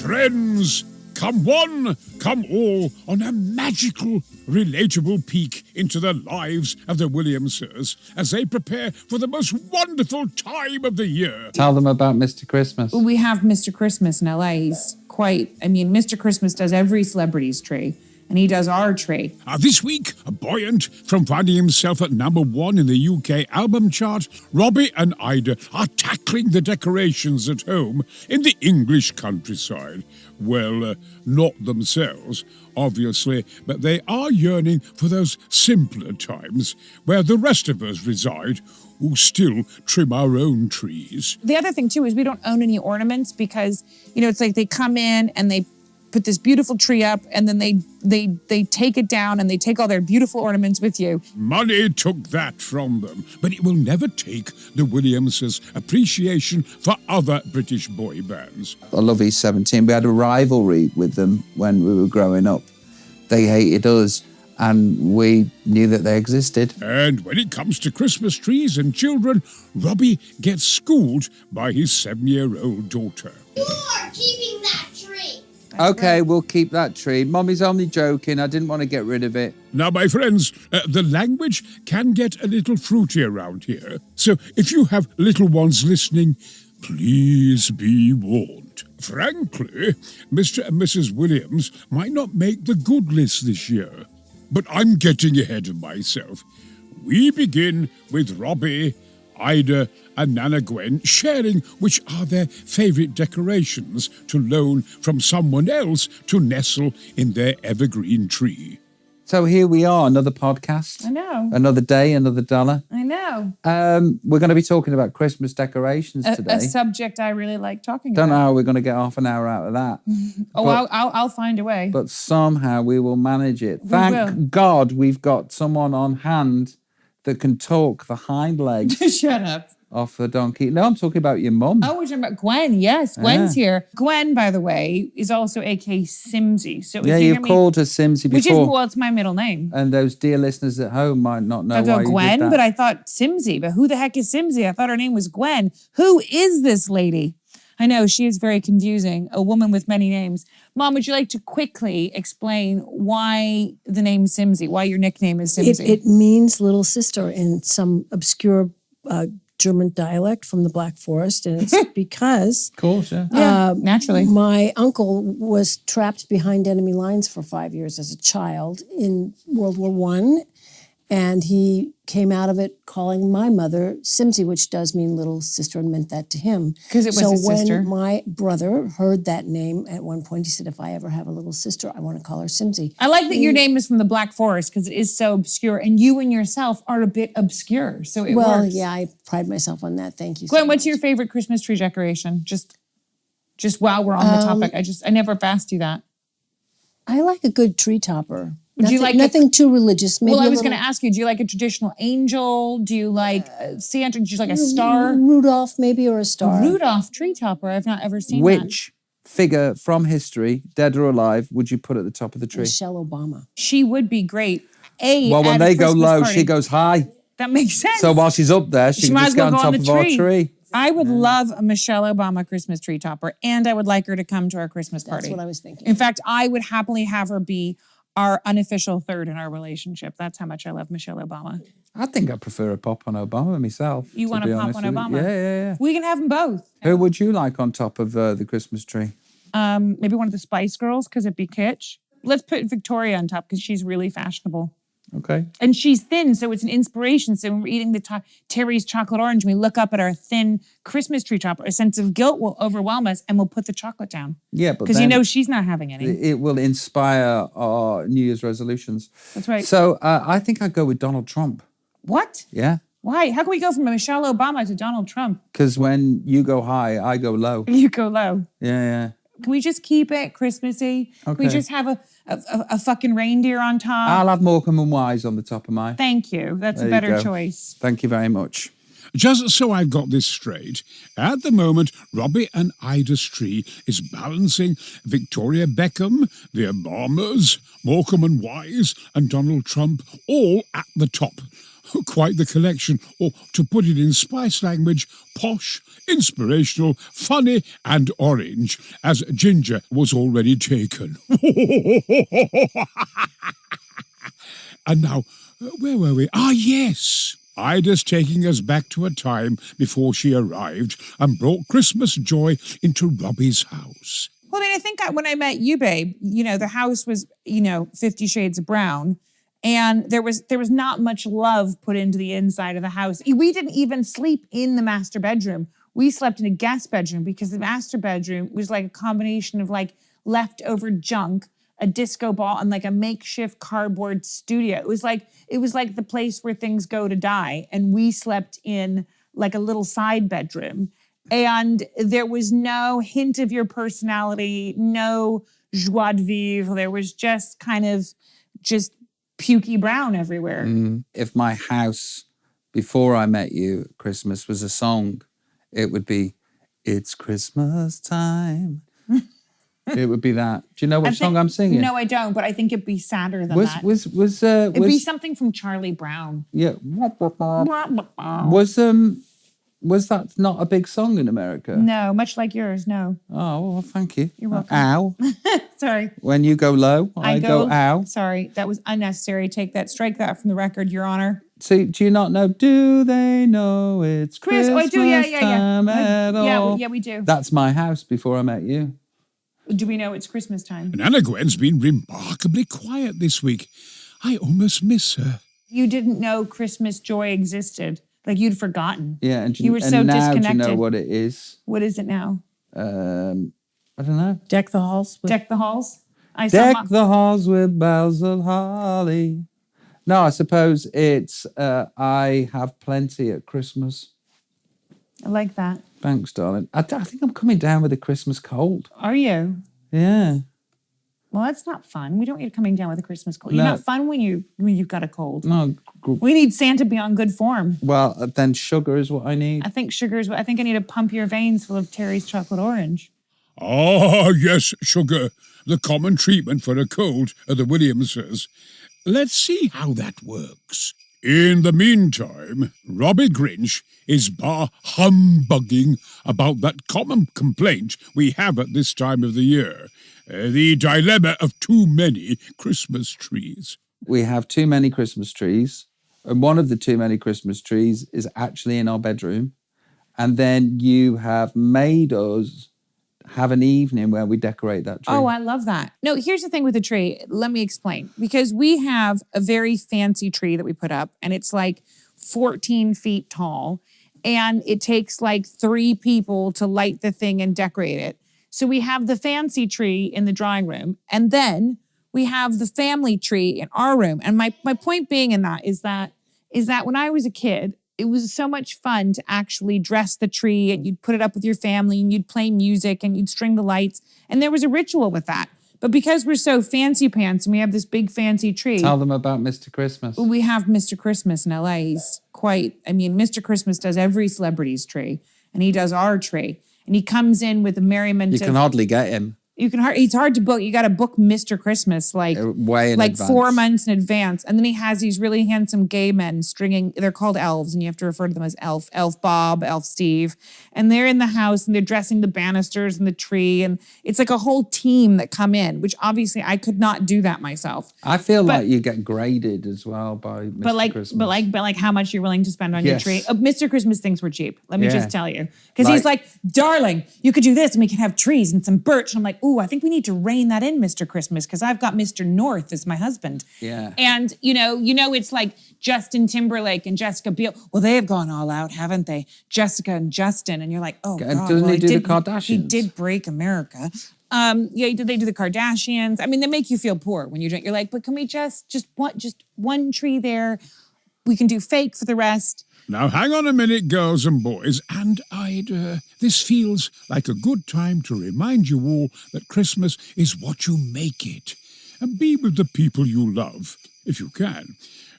Friends, come one, come all on a magical, relatable peek into the lives of the Williamses as they prepare for the most wonderful time of the year. Tell them about Mr. Christmas. We have Mr. Christmas in LA. He's Mr. Christmas does every celebrity's tree, and he does our tree. This week, buoyant from finding himself at #1 in the UK album chart, Robbie and Ida are tackling the decorations at home in the English countryside. Well, not themselves, obviously, but they are yearning for those simpler times where the rest of us reside, who still trim our own trees. The other thing, too, is we don't own any ornaments because, it's like they come in and they put this beautiful tree up and then they take it down and they take all their beautiful ornaments with you. Money took that from them, but it will never take the Williamses' appreciation for other British boy bands. I love E17. We had a rivalry with them when we were growing up. They hated us and we knew that they existed. And when it comes to Christmas trees and children, Robbie gets schooled by his 7-year-old daughter. You are keeping that tree. Okay, we'll keep that tree. Mommy's only joking. I didn't want to get rid of it. Now, my friends, the language can get a little fruity around here. So if you have little ones listening, please be warned. Frankly, Mr. and Mrs. Williams might not make the good list this year. But I'm getting ahead of myself. We begin with Robbie, Ida, and Nana Gwen sharing which are their favourite decorations to loan from someone else to nestle in their evergreen tree. So here we are, another podcast. I know. Another day, another dollar. I know. We're going to be talking about Christmas decorations today. A subject I really like talking Don't know about. how we're going to get half an hour out of that. I'll find a way. But somehow we will manage it. will. Thank God we've got someone on hand that can talk the hind legs Shut up. off the donkey. No, I'm talking about your mum. Oh, we're talking about Gwen. Yes, Gwen's here. Gwen, by the way, is also a.k.a. Simsy. So if Yeah, you you've hear me, called her Simsy which is, before. well, it's my middle name. And those dear listeners at home might not know I why go you Gwen, did that. but I thought Simsy. But who the heck is Simsy? I thought her name was Gwen. Who is this lady? I know, she is very confusing. A woman with many names. Mom, would you like to quickly explain why the name Simsy, why your nickname is Simsy? It means little sister in some obscure German dialect from the Black Forest. And it's because Of course, yeah. Naturally. my uncle was trapped behind enemy lines for 5 years as a child in World War I. And he came out of it calling my mother Simsy, which does mean little sister, and meant that to him. 'Cause it was so his sister. when my brother heard that name at one point, he said, if I ever have a little sister, I want to call her Simsy. I like that your name is from the Black Forest because it is so obscure, and you and yourself are a bit obscure, so it Well, works. yeah, I pride myself on that. Thank you Gwen, so what's much. your favorite Christmas tree decoration? Just while we're on the topic, I never have asked you that. I like a good tree topper. Would you like nothing too religious? Maybe Well, I a was going to little ask you, do you like a traditional angel? Do you like Santa? Do you like a star? Rudolph, maybe, or a star. Rudolph tree topper. I've not ever seen that. Which figure from history, dead or alive, would you put at the top of the tree? Michelle Obama. She would be great. Well, when at a they go Christmas low, party. she goes high. That makes sense. So while she's up there, she She can might just as get well on go top on of the our tree. tree. I would love a Michelle Obama Christmas tree topper, and I would like her to come to our Christmas party. That's what I was thinking. In fact, I would happily have her be our unofficial third in our relationship. That's how much I love Michelle Obama. I think I prefer a pop on Obama myself. You want to to be pop honest on with you. Obama? Yeah. We can have them both. Who would you like on top of the Christmas tree? Maybe one of the Spice Girls because it'd be kitsch. Let's put Victoria on top because she's really fashionable. Okay. And she's thin, so it's an inspiration. So when we're eating Terry's chocolate orange, we look up at our thin Christmas tree topper. A sense of guilt will overwhelm us, and we'll put the chocolate down. Yeah, but Because you then know she's not having any. it will inspire our New Year's resolutions. That's right. So I think I'd go with Donald Trump. What? Yeah. Why? How can we go from Michelle Obama to Donald Trump? Because when you go high, I go low. You go low. Yeah. Can we just keep it Christmassy? Can we Okay. just have a fucking reindeer on top? I'll have Morecambe and Wise on the top of mine. Thank you. That's There a you better go. choice. Thank you very much. Just so I've got this straight, at the moment, Robbie and Ida's tree is balancing Victoria Beckham, the Obamas, Morecambe and Wise, and Donald Trump all at the top. Quite the collection, or to put it in Spice language, posh, inspirational, funny, and orange, as Ginger was already taken. And now, where were we? Ah, yes! Ida's taking us back to a time before she arrived and brought Christmas joy into Robbie's house. Well, I mean, I think when I met you, babe, the house was, 50 Shades of Brown. And there was not much love put into the inside of the house. We didn't even sleep in the master bedroom. We slept in a guest bedroom because the master bedroom was like a combination of like leftover junk, a disco ball, and like a makeshift cardboard studio. It was like the place where things go to die. And we slept in like a little side bedroom. And there was no hint of your personality, no joie de vivre. There was just kind of pukey brown everywhere. If my house before I met you at Christmas was a song, it would be "It's Christmas Time." It would be that. Do you know what song I'm singing? No, I don't. But I think it'd be sadder than that. It'd be something from Charlie Brown. Yeah. Was that not a big song in America? No, much like yours. No. Oh, well, thank you. You're welcome. Ow. Sorry. When you go low, I go ow. Sorry, that was unnecessary. Strike that from the record, Your Honor. See, do you not know? Do they know it's Christmas I do. Yeah. time at all? Yeah, we do. That's my house before I met you. Do we know it's Christmas time? And Anna Gwen's been remarkably quiet this week. I almost miss her. You didn't know Christmas joy existed. Like you'd forgotten. Yeah, and you were so now disconnected. Do you know what it is? What is it now? I don't know. Deck the halls. Deck the halls? Deck the halls with boughs of holly. No, I suppose it's I have plenty at Christmas. I like that. Thanks, darling. I think I'm coming down with a Christmas cold. Are you? Yeah. Well, that's not fun. We don't want you coming down with a Christmas cold. You're not fun when you've got a cold. No. We need Santa to be on good form. Well, then sugar is what I need. I think I need to pump your veins full of Terry's chocolate orange. Ah, yes, sugar. The common treatment for a cold at the Williamses. Let's see how that works. In the meantime, Robbie Grinch is humbugging about that common complaint we have at this time of the year. The dilemma of too many Christmas trees. We have too many Christmas trees. And one of the too many Christmas trees is actually in our bedroom. And then you have made us have an evening where we decorate that tree. Oh, I love that. No, here's the thing with the tree. Let me explain. Because we have a very fancy tree that we put up, and it's like 14 feet tall. And it takes like 3 people to light the thing and decorate it. So we have the fancy tree in the drawing room, and then we have the family tree in our room. And my point being in that is that when I was a kid, it was so much fun to actually dress the tree, and you'd put it up with your family, and you'd play music, and you'd string the lights. And there was a ritual with that. But because we're so fancy pants and we have this big fancy tree. Tell them about Mr. Christmas. We have Mr. Christmas in LA. He's Mr. Christmas does every celebrity's tree, and he does our tree. And he comes in with a merriment. You can hardly get him. He's hard to book. You got to book Mr. Christmas way in advance. 4 months in advance. And then he has these really handsome gay men they're called elves, and you have to refer to them as Elf Bob, Elf Steve. And they're in the house, and they're dressing the banisters and the tree. And it's like a whole team that come in, which obviously I could not do that myself. I feel like you get graded as well by Mr. Christmas. But like how much you're willing to spend on your tree. Mr. Christmas things were cheap. Let me just tell you. Because he's like, darling, you could do this, and we can have trees and some birch. And I'm like, ooh, I think we need to rein that in, Mr. Christmas, because I've got Mr. North as my husband. Yeah. And, it's like Justin Timberlake and Jessica Biel. Well, they have gone all out, haven't they? Jessica and Justin. And you're like, oh, God. Doesn't he do the Kardashians? He did break America. They do the Kardashians. I mean, they make you feel poor when you drink. You're like, but can we just one tree there? We can do fake for the rest. Now, hang on a minute, girls and boys, and this feels like a good time to remind you all that Christmas is what you make it. And be with the people you love, if you can.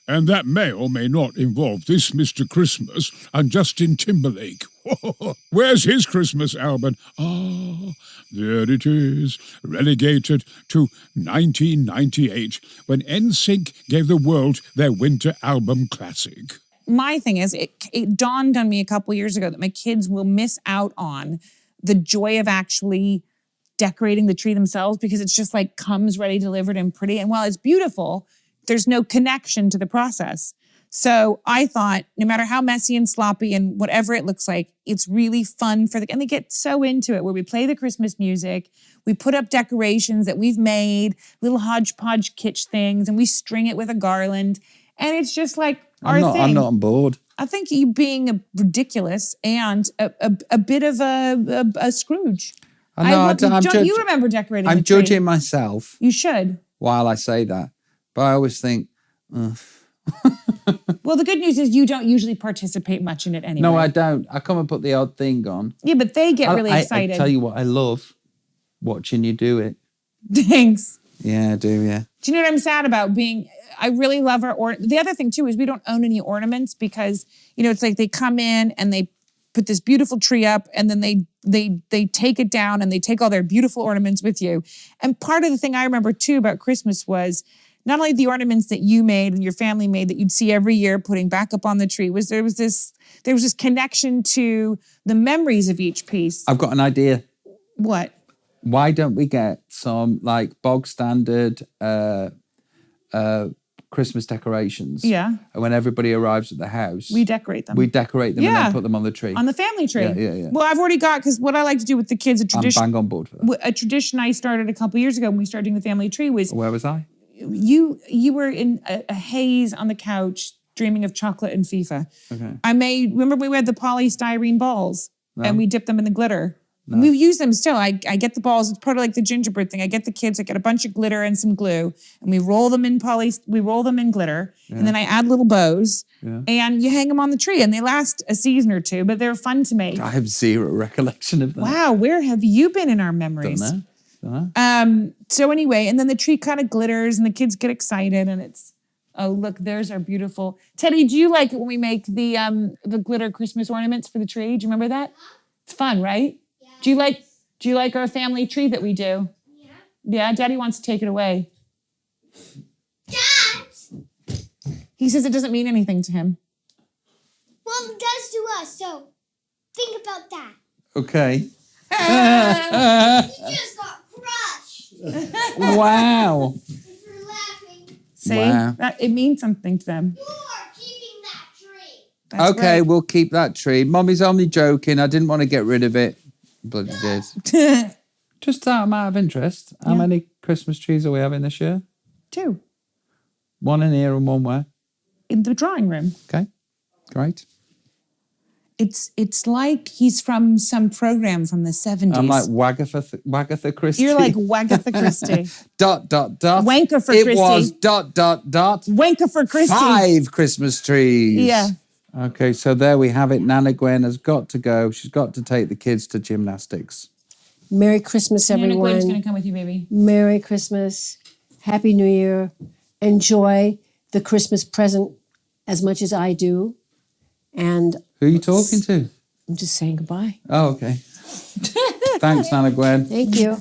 And that may or may not involve this Mr. Christmas and Justin Timberlake. Where's his Christmas album? Oh, there it is, relegated to 1998, when NSYNC gave the world their winter album classic. My thing is, it dawned on me a couple years ago that my kids will miss out on the joy of actually decorating the tree themselves because it's just like comes ready, delivered, and pretty. And while it's beautiful, there's no connection to the process. So I thought, no matter how messy and sloppy and whatever it looks like, it's really fun and they get so into it, where we play the Christmas music, we put up decorations that we've made, little hodgepodge kitsch things, and we string it with a garland. And it's just like our thing. I'm not on board. I think you being ridiculous and a bit of a Scrooge. I know. Don't you remember decorating I'm the tree? judging myself You should. while I say that. But I always think, Well, the good news is you don't usually participate much in it anyway. no, I don't. I come and put the odd thing on. Yeah, but they get really excited. I tell you what, I love watching you do it. Thanks. Yeah, I do, yeah. Do you know what I'm sad about? I really love the other thing too is we don't own any ornaments because, it's like they come in and they put this beautiful tree up and then they take it down and they take all their beautiful ornaments with you. And part of the thing I remember too about Christmas was not only the ornaments that you made and your family made that you'd see every year putting back up on the tree, there was this connection to the memories of each piece. I've got an idea. What? Why don't we get some like bog standard Christmas decorations? Yeah. And when everybody arrives at the house, We decorate them. we decorate them and Yeah. then put them on the tree. on the family tree. Yeah. Well, I've already got, because what I like to do with the kids, I'm bang on board for that. a tradition I started a couple years ago when we started doing the family tree was Where was I? you were in a haze on the couch dreaming of chocolate and FIFA. Okay. Remember we had the polystyrene balls and we dipped them in the glitter. And we use them still. I get the balls. It's part of like the gingerbread thing. I get the kids. I get a bunch of glitter and some glue, and we roll them in glitter, and then I add little bows, and you hang them on the tree, and they last a season or two. But they're fun to make. I have zero recollection of that. Wow, where have you been in our memories? Don't know. So anyway, and then the tree kind of glitters, and the kids get excited, and it's look, there's our beautiful Teddy. Do you like it when we make the glitter Christmas ornaments for the tree? Do you remember that? It's fun, right? Do you like our family tree that we do? Yeah. Yeah, Daddy wants to take it away. Dad! He says it doesn't mean anything to him. Well, it does to us, so think about that. Okay. You just got crushed Wow. for laughing. See? Wow. It means something to them. You are keeping that tree. That's Okay, right. we'll keep that tree. Mommy's only joking. I didn't want to get rid of it. Bloody did. Just out of interest, how many Christmas trees are we having this year? 2 One in here and one where? in the drawing room. Okay, great. It's like he's from some program from the 70s. I'm like Wagatha Christie. You're like Wagatha Christie. dot. Wanker for it Christie. was ... Wanker for Christie. 5 Christmas trees. Yeah. Okay, so there we have it. Nana Gwen has got to go. She's got to take the kids to gymnastics. Merry Christmas, Nana everyone. Gwen's going to come with you, baby. Merry Christmas. Happy New Year. Enjoy the Christmas present as much as I do. And Who are you talking to? I'm just saying goodbye. Oh, okay. Thanks, Nana Gwen. Thank you.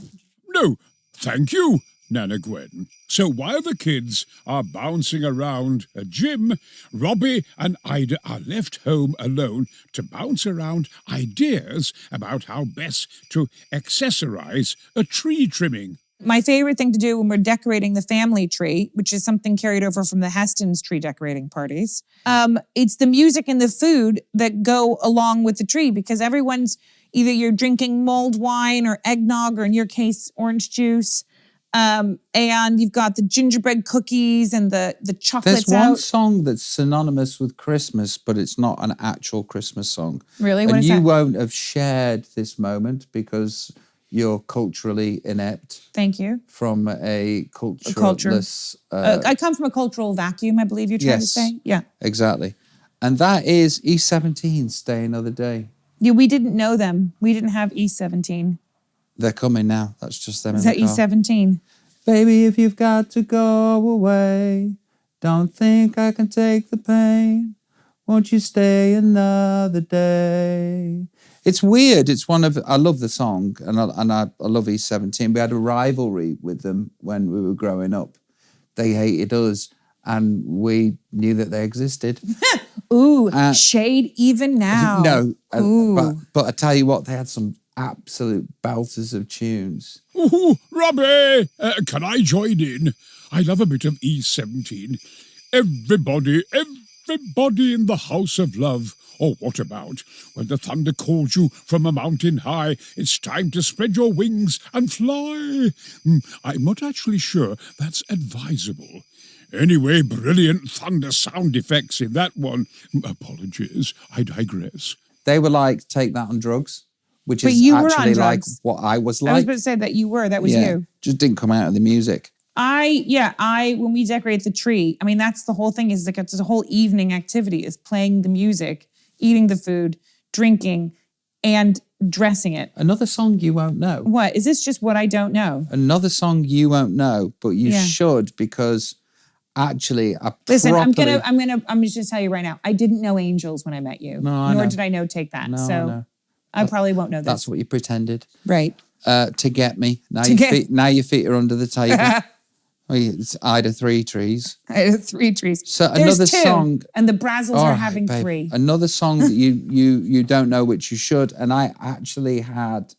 No, thank you, Nana Gwen. So while the kids are bouncing around a gym, Robbie and Ida are left home alone to bounce around ideas about how best to accessorize a tree trimming. My favorite thing to do when we're decorating the family tree, which is something carried over from the Heston's tree decorating parties, it's the music and the food that go along with the tree, because everyone's either you're drinking mulled wine or eggnog, or in your case, orange juice. And you've got the gingerbread cookies and the chocolates There's one out. song that's synonymous with Christmas, but it's not an actual Christmas song. Really? What And is you that? won't have shared this moment because you're culturally inept Thank you. from a cultureless... I come from a cultural vacuum, I believe you're trying to Yes. say. Yeah. Exactly. And that is E17, Stay Another Day. Yeah, we didn't know them. We didn't have E17. They're coming now. That's just them Is in that the car. E17? Baby, if you've got to go away, don't think I can take the pain. Won't you stay another day? It's weird. It's I love the song and I love East 17. We had a rivalry with them when we were growing up. They hated us and we knew that they existed. Ooh, shade even now. No, Ooh. but I tell you what, they had some absolute belters of tunes. Ooh, Robbie, can I join in? I love a bit of E17. Everybody in the house of love. Or what about when the thunder calls you from a mountain high, it's time to spread your wings and fly? I'm not actually sure that's advisable. Anyway, brilliant thunder sound effects in that one. Apologies, I digress. They were like Take That on Drugs, which But is you were on actually like drugs. what I was I like. was about to say that you were. That was you. Just didn't come out of the music. When we decorate the tree, I mean, that's the whole thing is like it's a whole evening activity is playing the music, eating the food, drinking, and dressing it. Another song you won't know. What? Is this just what I don't know? Another song you won't know, but you should because actually Listen, I'm just gonna tell you right now, I didn't know Angels when I met you. Nor did I know Take That. No, so I know. I probably won't know this. That's what you pretended. Right. To get me. Now your feet are under the table. It's Ida 3 trees. I have 3 trees. So There's another 2, song, and the Brazzles all are right, having babe. 3. Another song that you don't know, which you should. And I actually had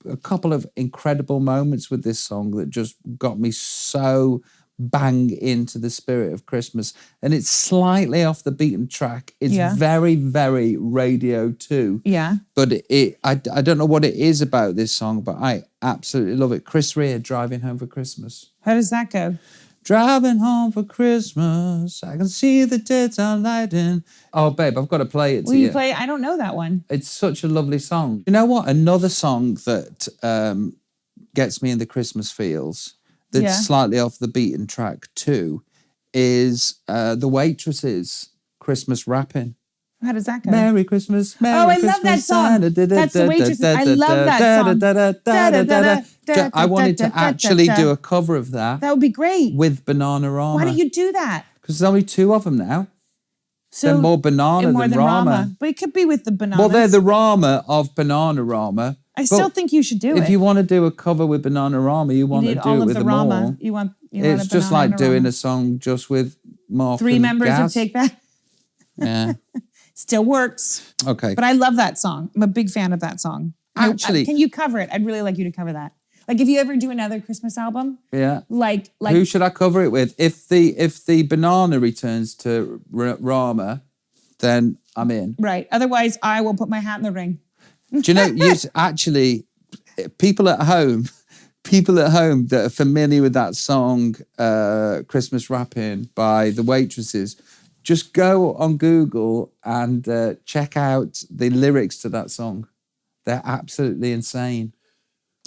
a couple of incredible moments with this song that just got me so bang into the spirit of Christmas. And it's slightly off the beaten track. It's very, very Radio 2. Yeah. But I don't know what it is about this song, but I absolutely love it. Chris Rea, Driving Home for Christmas. How does that go? Driving home for Christmas, I can see the daytime lighting. Oh, babe, I've got to play it to Will you. you play? I don't know that one. It's such a lovely song. You know what? Another song that gets me in the Christmas feels, that's slightly off the beaten track too, is The Waitresses, Christmas Rapping. How does that go? Merry Christmas, Merry I Christmas. love that song. That's The Waitresses. I love that song. I wanted to actually do a cover of that That would be great. with Bananarama. Why don't you do that? Because there's only 2 of them now. So They're more banana and more than Rama. But it could be with the bananas. Well, they're the Rama of Bananarama. I still think you should do it. If you want to do a cover with Bananarama, you want you to need do all it of with the them Rama. all. You want It's a just like doing Bananarama. a song just with Mark 3 and members Gaz. of Take That. Yeah. Still works. Okay. But I love that song. I'm a big fan of that song. Actually- can you cover it? I'd really like you to cover that. Like if you ever do another Christmas album, Yeah. like Who should I cover it with? If the banana returns to Rama, then I'm in. right. Otherwise, I will put my hat in the ring. Do you know, actually, people at home that are familiar with that song, Christmas Rapping by The Waitresses, just go on Google and check out the lyrics to that song. They're absolutely insane.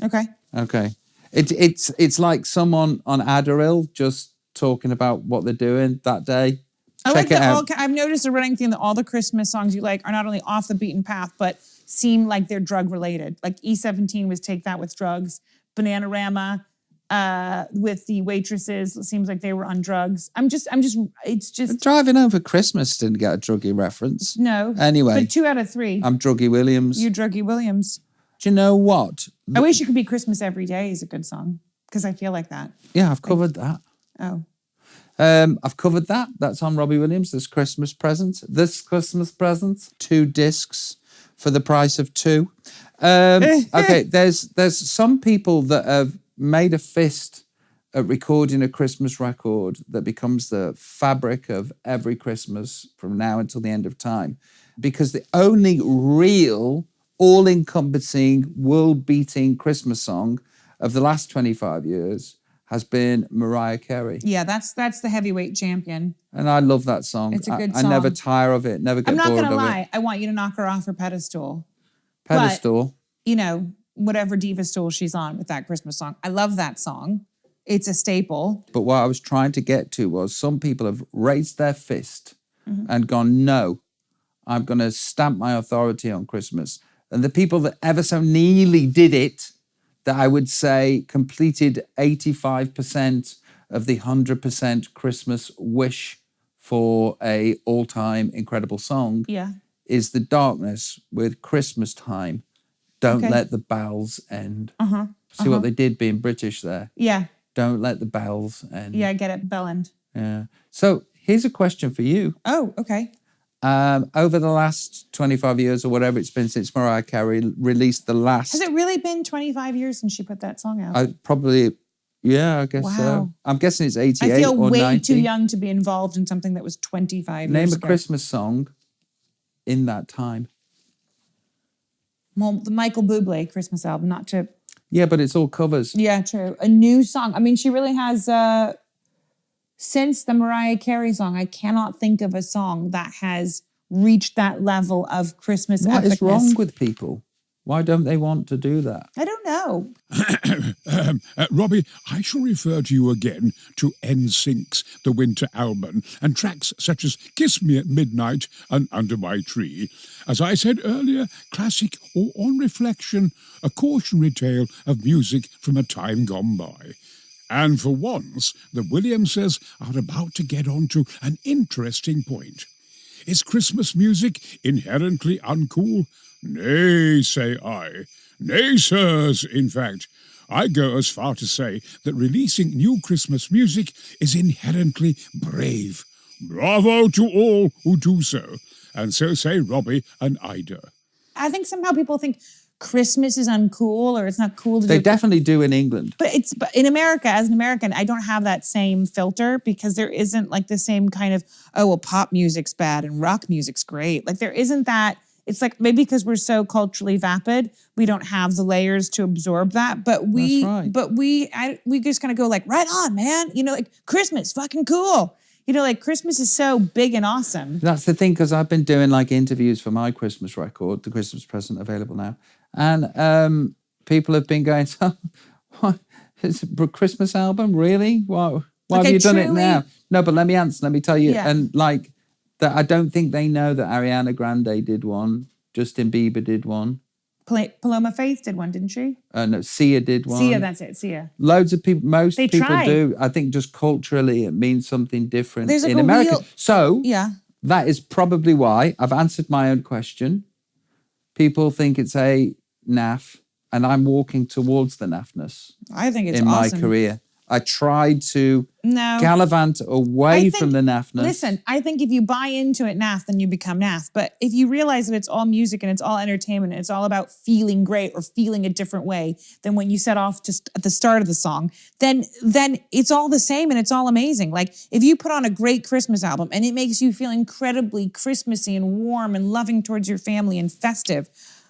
Okay. Okay. It's like someone on Adderall just talking about what they're doing that day. I Check like it that. out. I've noticed a running theme that all the Christmas songs you like are not only off the beaten path, but seem like they're drug related. Like E17 was Take That with drugs. Bananarama with the Waitresses, it seems like they were on drugs. It's just Driving Home for Christmas didn't get a druggy reference. no. Anyway, But 2 out of 3. I'm Druggy Williams. You Druggy Williams. Do you know what? I wish it could be Christmas Every Day is a good song because I feel like that. Yeah, I've covered that. Oh. I've covered that. That's on Robbie Williams. This Christmas present. 2 discs for the price of 2. Okay, there's some people that have made a fist at recording a Christmas record that becomes the fabric of every Christmas from now until the end of time. Because the only real, all-encompassing, world-beating Christmas song of the last 25 years has been Mariah Carey. Yeah, that's the heavyweight champion. And I love that song. It's a good I never song. tire of it, never get I'm not bored gonna of lie. it. I want you to knock her off her pedestal. Pedestal. You know, whatever diva stool she's on with that Christmas song. I love that song. It's a staple. But what I was trying to get to was some people have raised their fist Mm-hmm. and gone, no, I'm going to stamp my authority on Christmas. And the people that ever so nearly did it, that I would say completed 85% of the 100% Christmas wish for a all-time incredible song, Yeah. is the darkness with Christmas time. Don't Okay. let the bells end. Uh-huh. See what they did being British there. Yeah. Don't let the bells end. Yeah, I get it. Bell end. Yeah. So here's a question for you. Oh, okay. Over the last 25 years or whatever it's been since Mariah Carey released the last, Has it really been 25 years since she put that song out? I guess so. Wow. I'm guessing it's 88 I feel or way 90. too young to be involved in something that was 25 Name years a ago. Christmas song in that time. Well, the Michael Bublé Christmas album, not to... Yeah, but it's all covers. Yeah, true. A new song. I mean, she really has... Since the Mariah Carey song, I cannot think of a song that has reached that level of Christmas What epicness. is wrong with people? Why don't they want to do that? I don't know. Robbie, I shall refer to you again to NSYNC's The Winter Album and tracks such as Kiss Me at Midnight and Under My Tree. As I said earlier, classic or on reflection, a cautionary tale of music from a time gone by. And for once, the Williamses are about to get on to an interesting point. Is Christmas music inherently uncool? Nay, say I. Nay, sirs, in fact. I go as far to say that releasing new Christmas music is inherently brave. Bravo to all who do so. And so say Robbie and Ida. I think somehow people think Christmas is uncool or it's not cool to They do. definitely do in England. But in America, as an American, I don't have that same filter because there isn't like the same kind of, oh, well, pop music's bad and rock music's great. Like there isn't that. It's like maybe because we're so culturally vapid, we don't have the layers to absorb that. But we just kind of go like, right on, man. You know, like Christmas, fucking cool. You know, like Christmas is so big and awesome. That's the thing, because I've been doing like interviews for my Christmas record, the Christmas present available now. And people have been going, so, what? It's a Christmas album? Really? Why Like, have you done it truly- now? No, but let me answer. Let me tell you. Yeah. And like, that, I don't think they know that Ariana Grande did one. Justin Bieber did one. Paloma Faith did one, didn't she? No, Sia did one. Sia, that's it, Sia. Loads of people, most They people try. do. I think just culturally it means something different There's like in a America. real- So Yeah. that is probably why I've answered my own question. People think it's a naff, and I'm walking towards the naffness I think it's in awesome. my career. I tried to No. gallivant away I think- from the naffness. Listen, I think if you buy into it naff, then you become naff. But if you realize that it's all music and it's all entertainment and it's all about feeling great or feeling a different way than when you set off just at the start of the song, then it's all the same and it's all amazing. Like if you put on a great Christmas album and it makes you feel incredibly Christmassy and warm and loving towards your family and festive,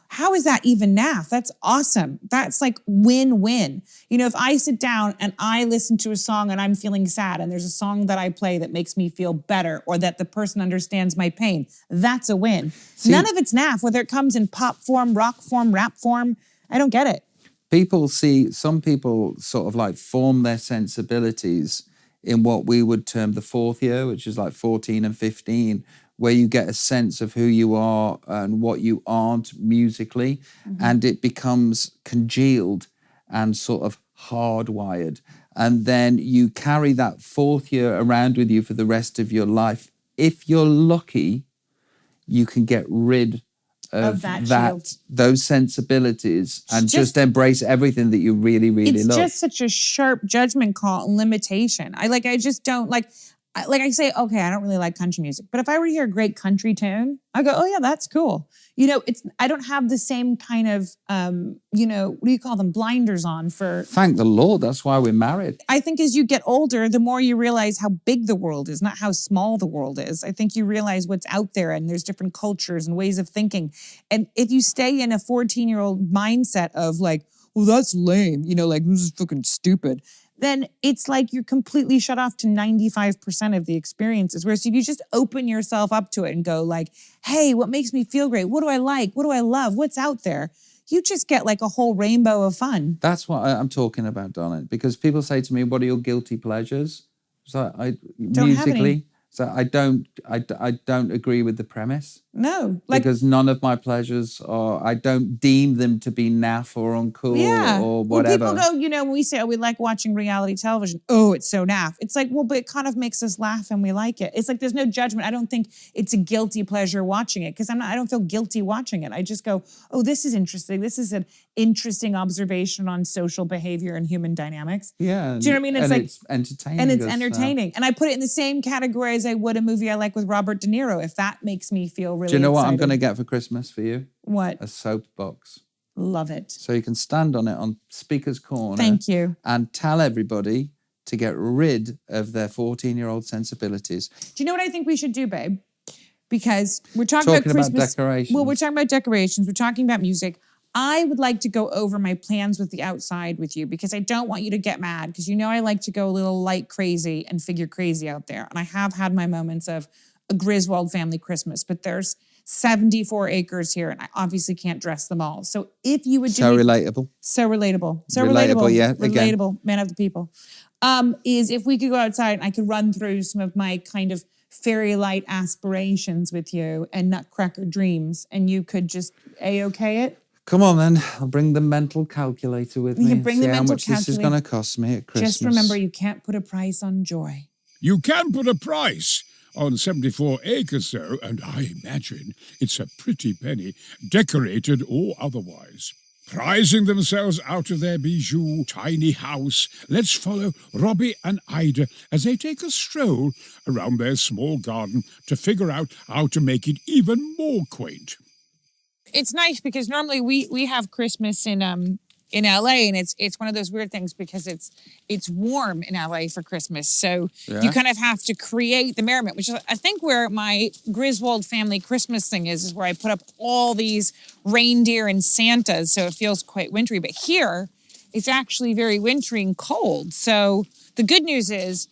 how is that even naff? That's awesome. That's like win-win. You know, if I sit down and I listen to a song and I'm feeling sad and there's a song that I play that makes me feel better or that the person understands my pain, that's a win. None of it's naff, whether it comes in pop form, rock form, rap form. I don't get it. Some people sort of like form their sensibilities in what we would term the fourth year, which is like 14 and 15, where you get a sense of who you are and what you aren't musically, and it becomes congealed and sort of hardwired. And then you carry that fourth year around with you for the rest of your life. If you're lucky, you can get rid of that shield. those sensibilities and just embrace everything that you really, really It's love. just such a sharp judgment call and limitation. I just don't like I say, okay, I don't really like country music, but if I were to hear a great country tune, I go, oh yeah, that's cool. You know, I don't have the same kind of, you know, what do you call them? Blinders on for. Thank the Lord, that's why we're married. I think as you get older, the more you realize how big the world is, not how small the world is. I think you realize what's out there and there's different cultures and ways of thinking. And if you stay in a 14-year-old mindset of like, well, that's lame, you know, like this is fucking stupid, then it's like you're completely shut off to 95% of the experiences. Whereas if you just open yourself up to it and go like, hey, what makes me feel great? What do I like? What do I love? What's out there? You just get like a whole rainbow of fun. That's what I'm talking about, Donna, because people say to me, what are your guilty pleasures? So Don't have any. musically. So I don't agree with the premise. No, like Because none of my pleasures are, I don't deem them to be naff or uncool or whatever. Well, people go, when we say, oh, we like watching reality television. Oh, it's so naff. It's like, well, but it kind of makes us laugh and we like it. It's like there's no judgment. I don't think it's a guilty pleasure watching it because I don't feel guilty watching it. I just go, oh, this is interesting. This is an interesting observation on social behavior and human dynamics. Yeah. Do you know what I mean? It's and like it's entertaining. and it's as, entertaining. And I put it in the same category as I would a movie I like with Robert De Niro, if that makes me feel really Do you know what I'm excited. going to get for Christmas for you? What? A soapbox. Love it. So you can stand on it on Speaker's Corner. Thank you. And tell everybody to get rid of their 14-year-old sensibilities. Do you know what I think we should do, babe? Because we're talking Talking about Christmas. decorations. Well, we're talking about decorations. We're talking about music. I would like to go over my plans with the outside with you because I don't want you to get mad because I like to go a little light crazy and figure crazy out there. And I have had my moments of a Griswold family Christmas, but there's 74 acres here and I obviously can't dress them all. So if you would do So relatable. So relatable. So Relatable, relatable. yeah, again. Relatable, man of the people. Is if we could go outside and I could run through some of my kind of fairy light aspirations with you and nutcracker dreams and you could just A-okay it. Come on then, I'll bring the mental calculator with me. You and bring see the how mental much this is calculator. going to cost me at Christmas. Just remember, you can't put a price on joy. You can put a price on 74 acres, though, and I imagine it's a pretty penny, decorated or otherwise. Prizing themselves out of their bijou tiny house, let's follow Robbie and Ida as they take a stroll around their small garden to figure out how to make it even more quaint. It's nice because normally we have Christmas in LA and it's one of those weird things because it's warm in LA for Christmas. So you kind of have to create the merriment, which is I think where my Griswold family Christmas thing is where I put up all these reindeer and Santas, so it feels quite wintry. But here it's actually very wintry and cold. So the good news is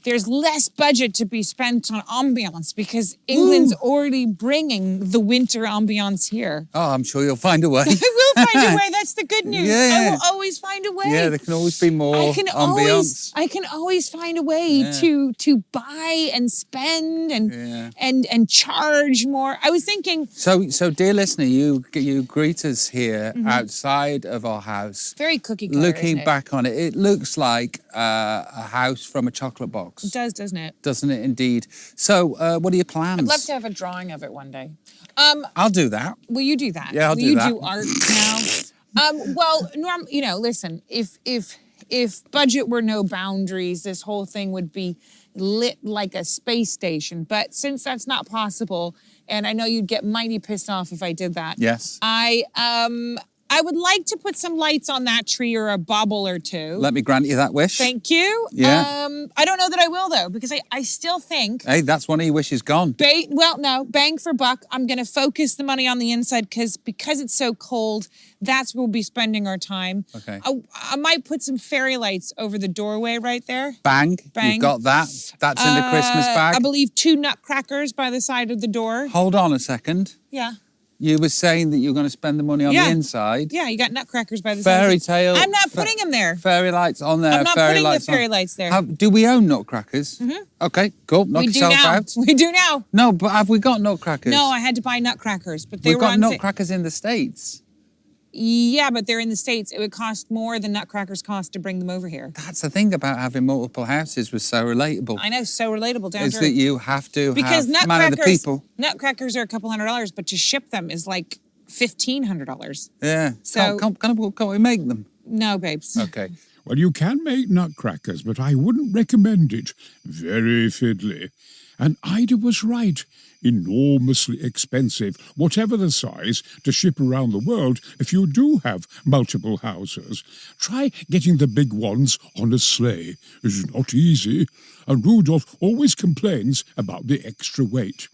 there's less budget to be spent on ambiance because England's already bringing the winter ambiance here. Oh, I'm sure you'll find a way. I will find a way. That's the good news. Yeah. I will always find a way. Yeah, there can always be more ambiance. I can always find a way to buy and spend and charge more. I was thinking. So dear listener, you greet us here outside of our house. Very cookie cutter. Looking isn't it? back on it, it looks like a house from a chocolate box. It does, doesn't it? Doesn't it indeed? So, what are your plans? I'd love to have a drawing of it one day. I'll do that. Will you do that? Yeah, I'll Will do you that. do art now? Well, Norm, listen, if budget were no boundaries, this whole thing would be lit like a space station. But since that's not possible, and I know you'd get mighty pissed off if I did that. Yes. I would like to put some lights on that tree or a bauble or two. Let me grant you that wish. Thank you. Yeah. I don't know that I will though, because I still think Hey, that's one of your wishes gone. bang for buck. I'm going to focus the money on the inside because it's so cold. That's where we'll be spending our time. Okay. I might put some fairy lights over the doorway right there. Bang. Bang. You've got that. That's in the Christmas bag. I believe 2 nutcrackers by the side of the door. Hold on a second. Yeah. You were saying that you were going to spend the money on the inside. Yeah, you got nutcrackers by the side. Fairy tale. I'm not putting them there. Fairy lights on there. I'm not fairy putting lights the fairy on. lights there. Do we own nutcrackers? Mm-hmm. Okay, cool. Knock We do yourself now. out. We do now. No, but have we got nutcrackers? No, I had to buy nutcrackers, but they We've were got on sale. nutcrackers in the States. Yeah, but they're in the States. It would cost more than nutcrackers cost to bring them over here. That's the thing about having multiple houses was so relatable. I know, so relatable down Is to that earth. you have to Because have man of the people. nutcrackers are a couple $100, but to ship them is like $1,500. Yeah. So- Can't we make them? No, babes. Okay. Well, you can make nutcrackers, but I wouldn't recommend it. Very fiddly. And Ida was right. Enormously expensive, whatever the size, to ship around the world if you do have multiple houses. Try getting the big ones on a sleigh. It's not easy. And Rudolph always complains about the extra weight.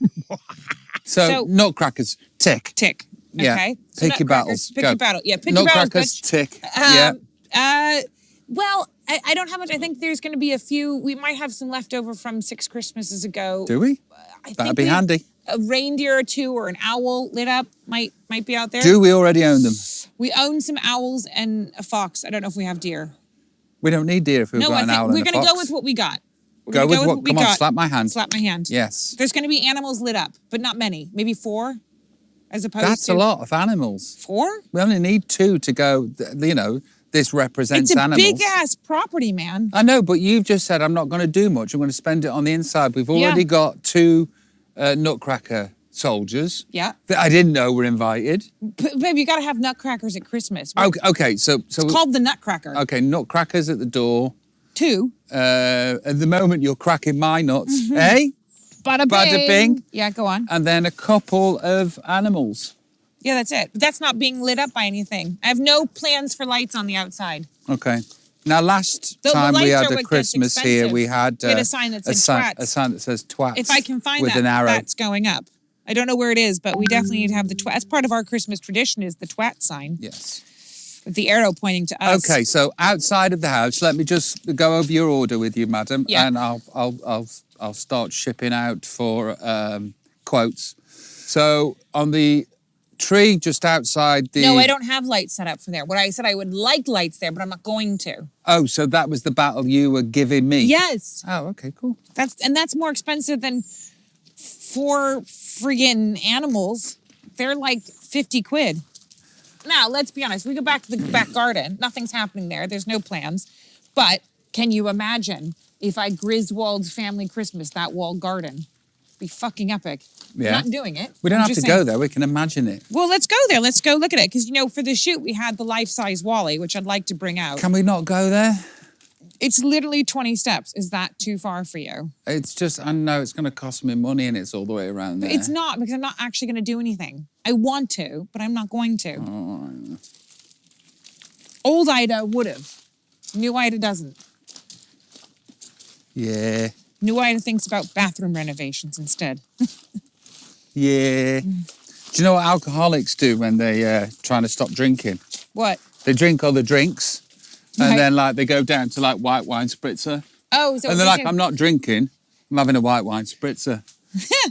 So nutcrackers, tick. Tick. Yeah. Okay. Pick your battles. Pick Go. your battle. Yeah, pick your battles. Nutcrackers, bitch. tick. Yeah. Well, I don't have much. I think there's going to be a few. We might have some leftover from 6 Christmases ago. Do we? That'd be handy. A reindeer or 2 or an owl lit up might be out there. Do we already own them? We own some owls and a fox. I don't know if we have deer. We don't need deer if we've No, got I an think owl we're and a going to fox. go with what we got. We're Go gonna with go with what? what we Come on, got. slap my hand. Slap my hand. Yes. There's going to be animals lit up, but not many. Maybe 4, as opposed That's to a lot of animals. 4. We only need 2 to go, this represents It's a animals. big ass property, man. I know, but you've just said I'm not going to do much. I'm going to spend it on the inside. We've already Yeah. got 2 Nutcracker soldiers Yeah, that I didn't know were invited. babe, you got to have nutcrackers at Christmas. Okay, so It's called the Nutcracker. okay, Nutcrackers at the door. 2. At the moment, you're cracking my nuts, eh? Bada bing. Bada bing. Yeah, go on. And then a couple of animals. Yeah, that's it. But that's not being lit up by anything. I have no plans for lights on the outside. Okay. Now, last The time we lights had are a what gets Christmas here, expensive. we had We had a sign that said twats. a sign that says twats. If I can find with that, an arrow. that's going up. I don't know where it is, but we definitely need to have the twat. That's part of our Christmas tradition is the twat sign Yes. with the arrow pointing to us. Okay, so outside of the house, let me just go over your order with you, madam, Yeah. and I'll start shipping out for quotes. So on the tree just outside the. No, I don't have lights set up for there. What I said, I would like lights there, but I'm not going to. Oh, so that was the battle you were giving me. Yes, Oh, okay, cool. that's more expensive than 4 friggin' animals. They're like 50 quid. Now, let's be honest. We go back to the back garden. Nothing's happening there. There's no plans. But can you imagine if I Griswold's family Christmas, that walled garden? Be fucking epic. Yeah. Not doing it. We don't I'm have to just go saying. there. We can imagine it. Well, let's go there. Let's go look at it. Because, for the shoot, we had the life-size Wally, which I'd like to bring out. Can we not go there? It's literally 20 steps. Is that too far for you? It's just, I know it's going to cost me money and it's all the way around there. It's not, because I'm not actually going to do anything. I want to, but I'm not going to. Oh. Old Ida would have. New Ida doesn't. Yeah. New Ida thinks about bathroom renovations instead. Yeah. Do you know what alcoholics do when they trying to stop drinking? What? They drink other drinks and Right. then they go down to white wine spritzer. Oh, so And they're like, I'm not drinking. I'm having a white wine spritzer.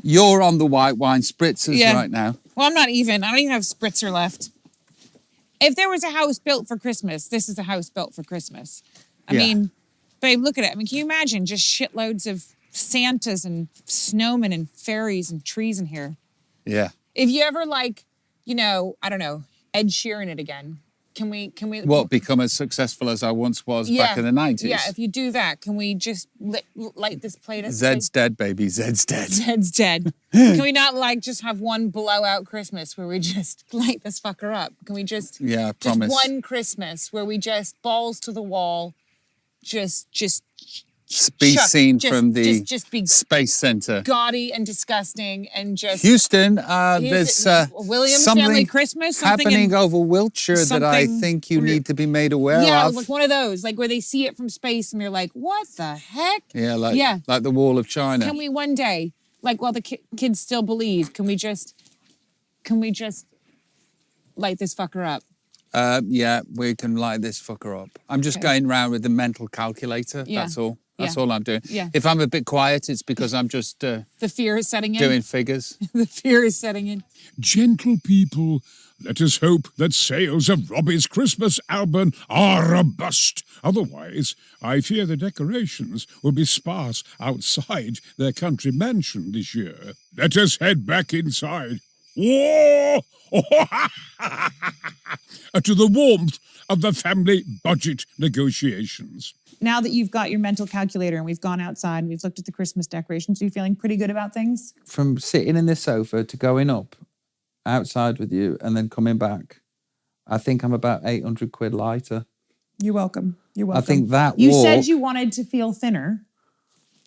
You're on the white wine spritzers Yeah. right now. Well, I'm not even. I don't even have spritzer left. If there was a house built for Christmas, this is a house built for Christmas. I Yeah. mean, babe, look at it. I mean, can you imagine just shitloads of Santas and snowmen and fairies and trees in here? Yeah. If you ever I don't know, Ed Sheeran it again, can we? What, become as successful as I once was back in the 90s? Yeah, if you do that, can we just light this plate? Zed's dead, baby. Zed's dead. Zed's dead. Can we not just have one blowout Christmas where we just light this fucker up? Can we just Yeah, I just promise. one Christmas where we just balls to the wall, just Be chuck- seen just- from the just be Space Center. gaudy and disgusting and just Houston, Here's there's Williams something Family Christmas, something happening in- over Wiltshire that I something think you weird. need to be made aware yeah, of. like one of those, where they see it from space and they're like, "What the heck?" Yeah, Yeah. like the Wall of China. Can we one day, while the kids still believe, can we just light this fucker up? Yeah, we can light this fucker up. I'm just going around with the mental calculator. Yeah. That's all. That's Yeah. all I'm doing. Yeah. If I'm a bit quiet, it's because I'm just The fear is setting in. doing figures. The fear is setting in. Gentle people, let us hope that sales of Robbie's Christmas album are robust. Otherwise, I fear the decorations will be sparse outside their country mansion this year. Let us head back inside. Whoa! To the warmth of the family budget negotiations. Now that you've got your mental calculator and we've gone outside and we've looked at the Christmas decorations, are you feeling pretty good about things? From sitting in this sofa to going up outside with you and then coming back, I think I'm about 800 quid lighter. You're welcome. You're I welcome. think that You walk, said you wanted to feel thinner,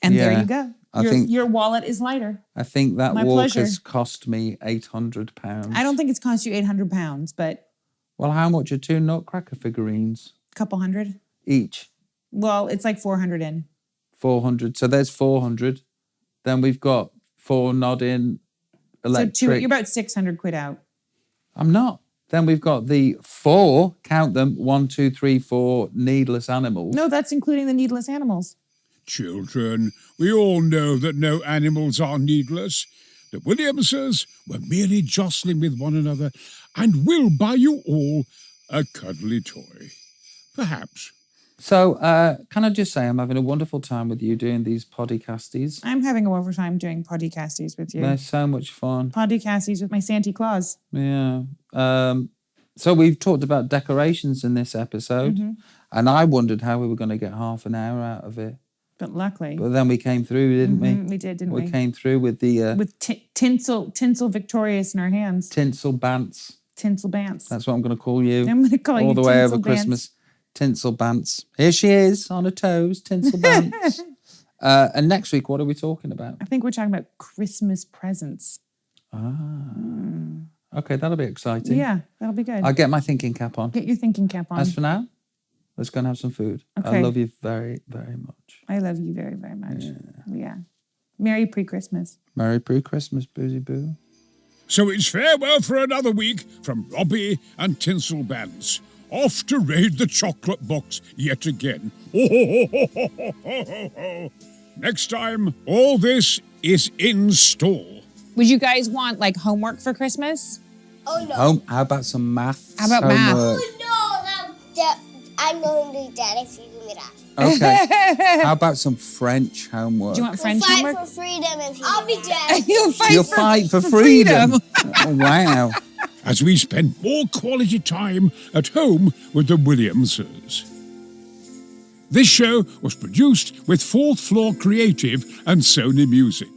and there Yeah, you go. I think- Your wallet is lighter. I think that My walk pleasure. has cost me £800. I don't think it's cost you £800, but Well, how much are 2 Nutcracker figurines a couple hundred. each? Well, it's like 400 in. 400. So there's 400. Then we've got 4 nodding electric. So you're about 600 quid out. I'm not. Then we've got the 4, count them, 1, 2, 3, 4 needless animals. No, that's including the needless animals. Children, we all know that no animals are needless. The Williamses were merely jostling with one another and will buy you all a cuddly toy. Perhaps So, can I just say, I'm having a wonderful time with you doing these podcasties. I'm having a wonderful time doing podcasties with you. They're so much fun. Podcasties with my Santa Claus. Yeah. So we've talked about decorations in this episode, and I wondered how we were going to get half an hour out of it. But luckily, But then we came through, didn't we? we did, didn't we? We came through with the With tinsel victorious in our hands. tinsel bants. Tinsel bants. That's what I'm going to call you. I'm going to call you all the way over Tinsel Bants. Christmas. Tinsel bants. Here she is on her toes, tinsel bants. And next week, what are we talking about? I think we're talking about Christmas presents. Okay, that'll be exciting. Yeah, that'll be good. I'll get my thinking cap on. Get your thinking cap on. As for now, let's go and have some food. I Okay. love you very, very much. I love you very, very much. Yeah. Merry pre-Christmas. Merry pre-Christmas, Boozy Boo. So it's farewell for another week from Robbie and Tinsel Bands. Off to raid the chocolate box yet again. Next time, all this is in store. Would you guys want like homework for Christmas? Oh no. How about some maths? How about math? homework? Oh no, I'm going to do that if you give me that. Okay. How about some French homework? Do you want French Fight homework? for freedom if you I'll be dead. You'll fight You'll fight for freedom. Oh, wow. As we spend more quality time at home with the Williamses. This show was produced with Fourth Floor Creative and Sony Music.